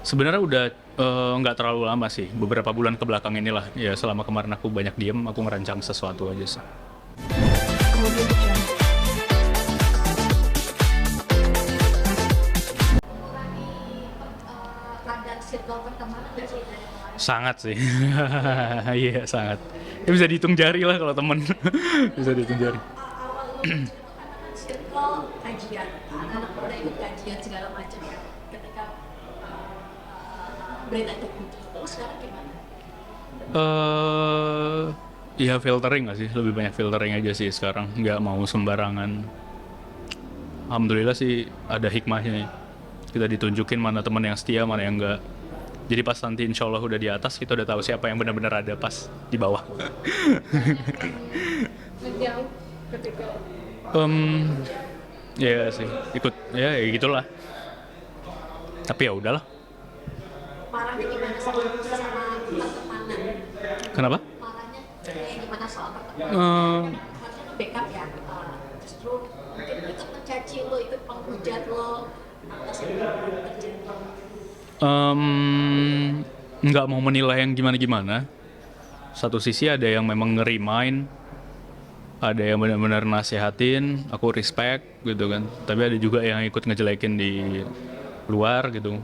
Sebenarnya udah nggak terlalu lama sih, beberapa bulan ke belakang inilah. Ya selama kemarin aku banyak diem, aku ngerancang sesuatu aja sih. Ada circle pertemanan nggak sih dari kemarin? Sangat sih, iya sangat. Ya bisa dihitung jari lah kalau temen, bisa dihitung jari. Awal lo muncul itu kan circle kajian, anak-anak muda ikut kajian segala macam ya. Ketika berita itu muncul, terus sekarang gimana? eh Ya filtering nggak sih, lebih banyak filtering aja sih sekarang, nggak mau sembarangan. Alhamdulillah sih ada hikmahnya ya. Kita ditunjukin mana teman yang setia, mana yang enggak. Jadi pas nanti insya Allah udah di atas, kita udah tahu siapa yang benar-benar ada pas di bawah. Ngejauh ketika Em, Ya sih, ikut ya gitulah. Tapi ya udahlah. marahnya gimana sama pertemanan? Kenapa? Marahnya kayak gimana soal pertemanan? Eh, Harusnya lo backup ya. Justru mungkin ikut mencaci lo, ikut menghujat lo atas apa yang terjadi. em, nggak mau menilai yang gimana-gimana. Satu sisi ada yang memang ngerimain, ada yang benar-benar nasehatin, aku respect gitu kan. Tapi ada juga yang ikut ngejelekin di luar gitu.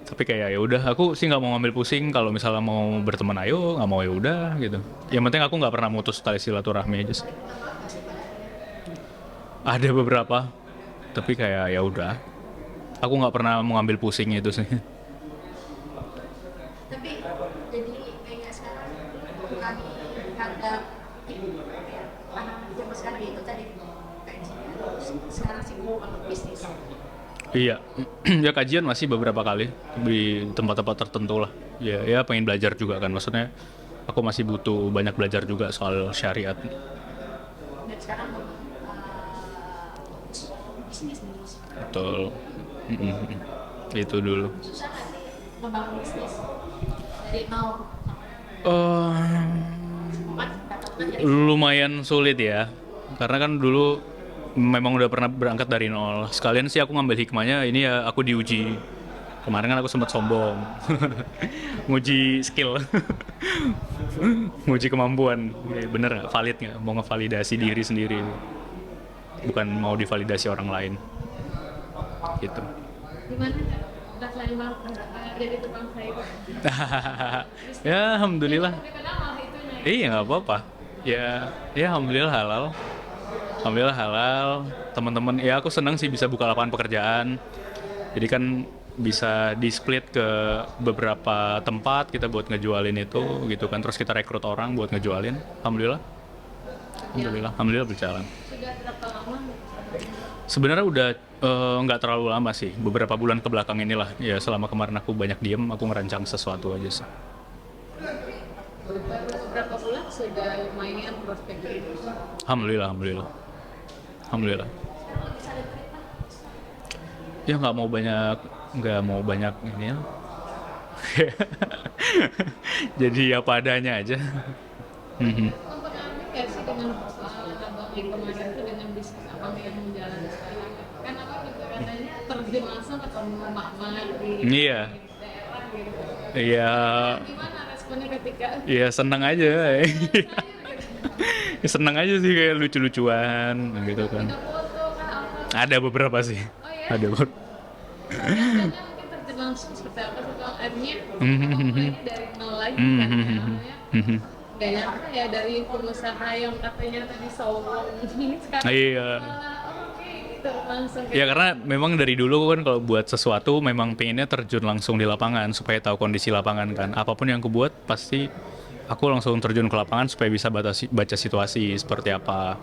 Tapi kayak ya udah, aku sih nggak mau ngambil pusing. Kalau misalnya mau berteman ayo, nggak mau ya udah gitu. Yang penting aku nggak pernah mutus tali silaturahmi aja sih. Ada beberapa, tapi kayak ya udah. Aku nggak pernah mengambil pusing itu sih. Tapi jadi kayak sekarang kami ada anak zaman sekarang itu tadi kajian, terus sekarang sibuk sama bisnis. Iya, ya kajian masih beberapa kali di tempat-tempat tertentu lah. Ya, ya pengen belajar juga kan. Maksudnya aku masih butuh banyak belajar juga soal syariat. Dan sekarang bisnis dulu. Betul. Itu dulu. Susah nggak sih membangun bisnis dari nol? Eh, Kan katakan dari Lumayan sulit ya. Karena kan dulu memang udah pernah berangkat dari nol. Sekalian sih aku ngambil hikmahnya, ini ya aku diuji. Kemarin kan aku sempat sombong. Nguji skill. Nguji kemampuan. Ya, bener nggak? Valid nggak? Mau ngevalidasi diri sendiri. Bukan mau divalidasi orang lain. Gitu. gimana rasanya jadi tukang sayur? Ya, alhamdulillah. Tapi kadang malah itunya. Iya nggak apa-apa. Ya alhamdulillah halal. Alhamdulillah halal. Teman-teman, ya aku senang sih bisa buka lapangan pekerjaan. Jadi kan bisa di split ke beberapa tempat kita buat ngejualin itu gitu kan. Terus kita rekrut orang buat ngejualin. Alhamdulillah. Alhamdulillah berjalan. Sudah berapa lama? Sebenarnya udah nggak terlalu lama sih, beberapa bulan ke belakang inilah. Ya selama kemarin aku banyak diem, aku ngerancang sesuatu aja sih. Baru beberapa bulan sudah lumayan prospektif. Alhamdulillah. Ya nggak mau banyak ini ya. Jadi apa adanya aja. Mhm. Mempengaruhi nggak sih dengan abang yang kemarin itu dengan bisnis abang yang menjalani sekarang? Kan abang juga katanya terjun langsung ketemu mama di Iya, daerah gitu. iya, Gimana responnya ketika iya seneng aja. sayur gitu? Seneng aja sih kayak lucu-lucuan gitu kan. Tidak foto kah apa? Ada beberapa sih. Oh ya? Ada beberapa. Biasanya mungkin terjun langsung seperti apa sih kalau akhirnya abang mulai dari nol lagi kan ya? Awalnya gak nyangka ya dari pengusaha yang katanya tadi sombong sekarang Iya. malah oke gitu langsung Ya karena memang dari dulu kan kalau buat sesuatu memang pengennya terjun langsung di lapangan supaya tahu kondisi lapangan kan. Apapun yang aku buat pasti aku langsung terjun ke lapangan supaya bisa baca situasi seperti apa.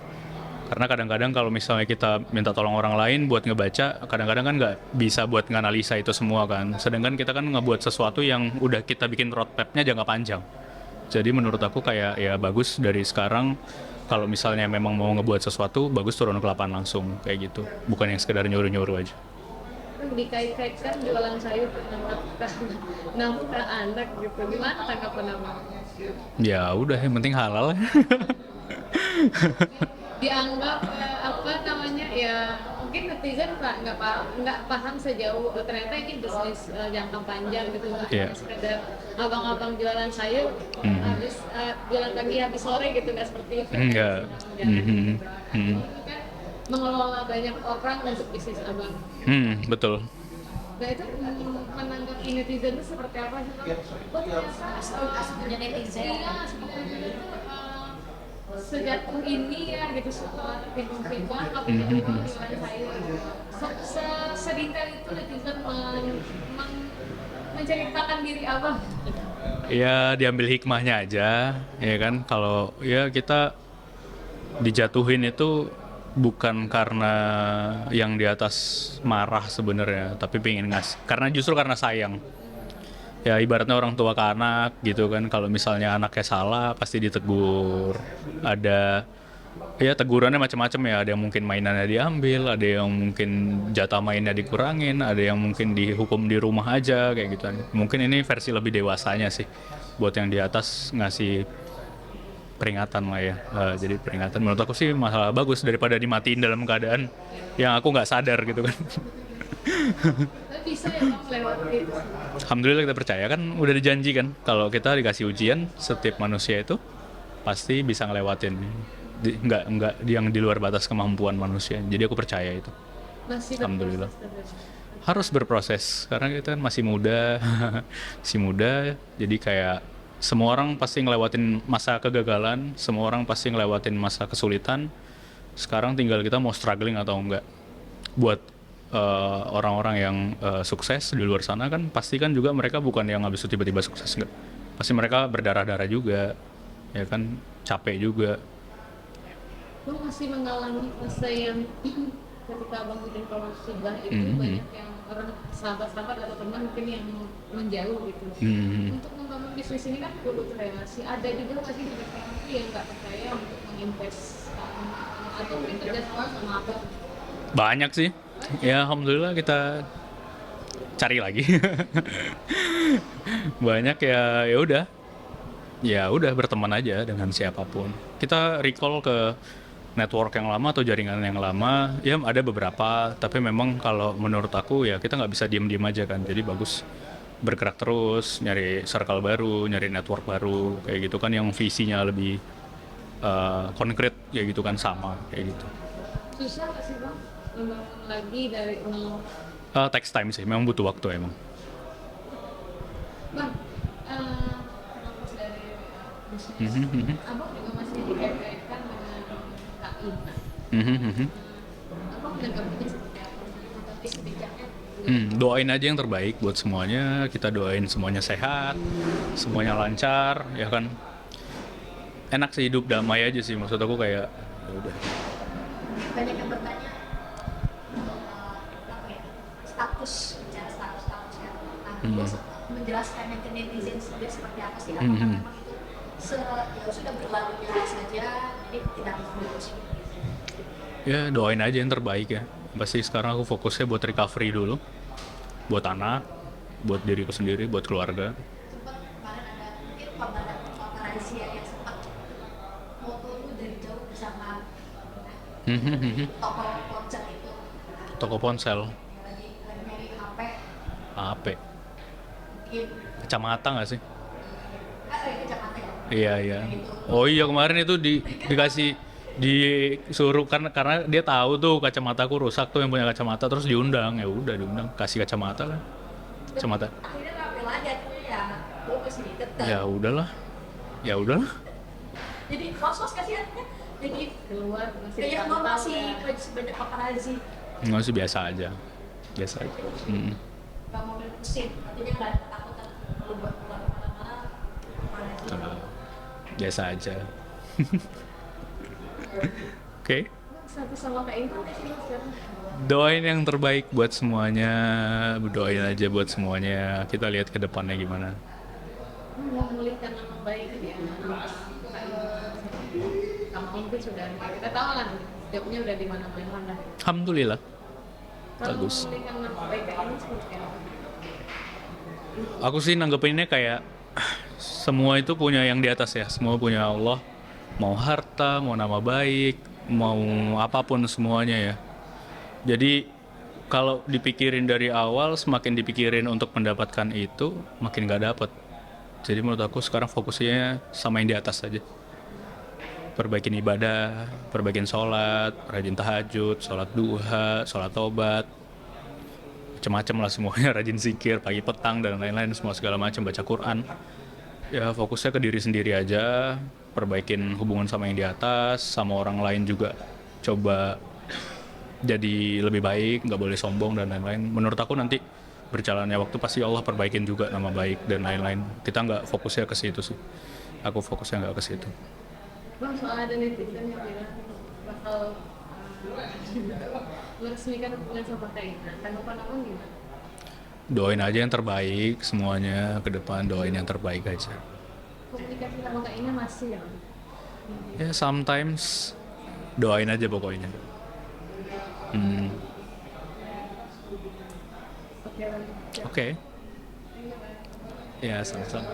Karena kadang-kadang kalau misalnya kita minta tolong orang lain buat ngebaca, kadang-kadang kan nggak bisa buat nganalisa itu semua kan. Sedangkan kita kan ngebuat sesuatu yang udah kita bikin roadmap-nya jangka panjang. Jadi menurut aku kayak ya bagus dari sekarang kalau misalnya memang mau ngebuat sesuatu, bagus turun ke lapangan langsung kayak gitu. Bukan yang sekedar nyuruh-nyuruh aja. dikait-kaitkan jualan sayur dengan nafkah anak gitu gimana tanggapan abang? Ya udah yang penting halal. Dianggap apa namanya ya mungkin netizen nggak paham sejauh ternyata ini bisnis jangka panjang gitu, nggak Iya. hanya sekedar abang-abang jualan sayur habis jualan pagi habis sore gitu, nggak seperti itu. Enggak. Mhm. Mhm. Itu kan mengelola banyak orang untuk bisnis abang. Betul. Nah itu menanggapi netizen itu seperti apa sih Bang? Oh ternyata punya netizen. iya seperti itu sejatuh ini ya gitu, setelah terpinggul-pinggul apa yang jualan sayur sedetail itu netizen menceritakan diri abang. Ya diambil hikmahnya aja, ya kan. Kalau ya kita dijatuhin itu bukan karena yang di atas marah sebenarnya, tapi pengen ngasih. Karena sayang. Ya ibaratnya orang tua ke anak gitu kan. Kalau misalnya anaknya salah pasti ditegur. Ada ya tegurannya macam-macam ya. Ada yang mungkin mainannya diambil, ada yang mungkin jatah mainnya dikurangin, ada yang mungkin dihukum di rumah aja kayak gitu. Mungkin ini versi lebih dewasanya sih. Buat yang di atas ngasih peringatan lah ya. Jadi peringatan menurut aku sih masalah bagus daripada dimatiin dalam keadaan yang aku nggak sadar gitu kan. Tapi bisa ya bang lewati itu. Alhamdulillah kita percaya kan udah dijanjikan kalau kita dikasih ujian setiap manusia itu pasti bisa ngelewatin. Nggak yang di luar batas kemampuan manusia. Jadi aku percaya itu. Masih Alhamdulillah. berproses terus. Harus berproses karena kita kan masih muda, masih muda. Jadi kayak semua orang pasti ngelewatin masa kegagalan, semua orang pasti ngelewatin masa kesulitan. Sekarang tinggal kita mau struggling atau enggak. Buat orang-orang yang sukses di luar sana kan pasti kan juga mereka bukan yang habis itu tiba-tiba sukses, enggak. Pasti mereka berdarah-darah juga, ya kan, capek juga. Bang masih mengalami fase yang ketika abang udah keluar musibah itu banyak yang orang sahabat-sahabat atau teman mungkin yang menjauh gitu. Untuk membangun bisnis ini kan perlu relasi. Ada juga masih di belakang itu yang nggak percaya untuk menginvest atau mungkin kerjasama sama abang. Banyak sih. Ya alhamdulillah kita cari lagi. Banyak ya udah berteman aja dengan siapapun. Kita recall ke network yang lama atau jaringan yang lama, ya ada beberapa, tapi memang kalau menurut aku ya kita nggak bisa diem-diem aja kan. Jadi bagus bergerak terus, nyari circle baru, nyari network baru, kayak gitu kan yang visinya lebih konkret, kayak gitu kan sama, kayak gitu. Susah nggak sih bang membangun lagi dari nol? Takes time sih, memang butuh waktu emang. Bang, terlepas dari bisnis, abang juga masih dikaitkan dengan Kak Ina. Abang menanggapinya seperti apa? Tapi kebijakannya Doain aja yang terbaik buat semuanya. Kita doain semuanya sehat, semuanya lancar, ya kan. Enak sih hidup damai aja sih. Maksud aku kayak ya udah. Banyak yang bertanya apa ya, status, bicara status ya. Dia menjelaskannya ke netizen sendiri seperti apa sih? Apakah memang itu ya sudah berlalu biasa saja, jadi tidak harus diurusin. Ya doain aja yang terbaik ya. Pasti sekarang aku fokusnya buat recovery dulu, buat anak, buat diriku sendiri, buat keluarga. Sempat kemarin ada mungkin paparazi yang sempat foto lu dari jauh bersama toko ponsel itu. Toko ponsel, Yang lagi nyari HP, HP, mungkin kacamata nggak sih? kacamata ya. Iya. Oh iya kemarin itu disuruh karena dia tahu tuh kacamataku rusak tuh yang punya kacamata, terus diundang, ya udah diundang kasih kacamata kan. Kacamata. Akhirnya ngambil aja, ya lu masih tetap. Ya udahlah. Jadi kos kasihan kan, jadi keluar masih kayak dipantau masih ya. banyak paparazi, Nggak sih biasa aja. nggak mau pusing, artinya nggak ada ketakutan lu buat keluar kemana-mana paparazi. Biasa aja. Oke. Bang, satu sama Kak Ina sih sekarang. Doain yang terbaik buat semuanya. Doain aja buat semuanya. Kita lihat ke depannya gimana. Mau memulihkan nama baik ya. Kamu mungkin sudah kita tahu lah jobnya udah di mana-mana. Alhamdulillah. Kalau Bagus. memulihkan nama baik Kak Ina seperti apa? Aku sih nanggepinnya kayak semua itu punya yang di atas ya. Semua punya Allah. Mau harta, mau nama baik, mau apapun semuanya ya. Jadi kalau dipikirin dari awal, semakin dipikirin untuk mendapatkan itu, makin nggak dapet. Jadi menurut aku sekarang fokusnya sama yang di atas aja. Perbaikin ibadah, perbaikin sholat, rajin tahajud, sholat duha, sholat tobat, macem-macem lah semuanya, rajin zikir, pagi petang dan lain-lain, semua segala macam, baca Quran. Ya fokusnya ke diri sendiri aja, perbaikin hubungan sama yang di atas, sama orang lain juga coba jadi lebih baik, nggak boleh sombong dan lain-lain. Menurut aku nanti berjalannya waktu pasti Allah perbaikin juga nama baik dan lain-lain. Kita nggak fokusnya ke situ sih. Aku fokusnya nggak ke situ. Bang, soal ada netizen yang bilang bakal meresmikan hubungan sama Kaina, tanggapan abang gimana? Doain aja yang terbaik semuanya ke depan, doain yang terbaik aja. Komunikasi sama Kaina masih ya? Ya sometimes doain aja pokoknya. Oke, Bang. Oke. Ya sama-sama.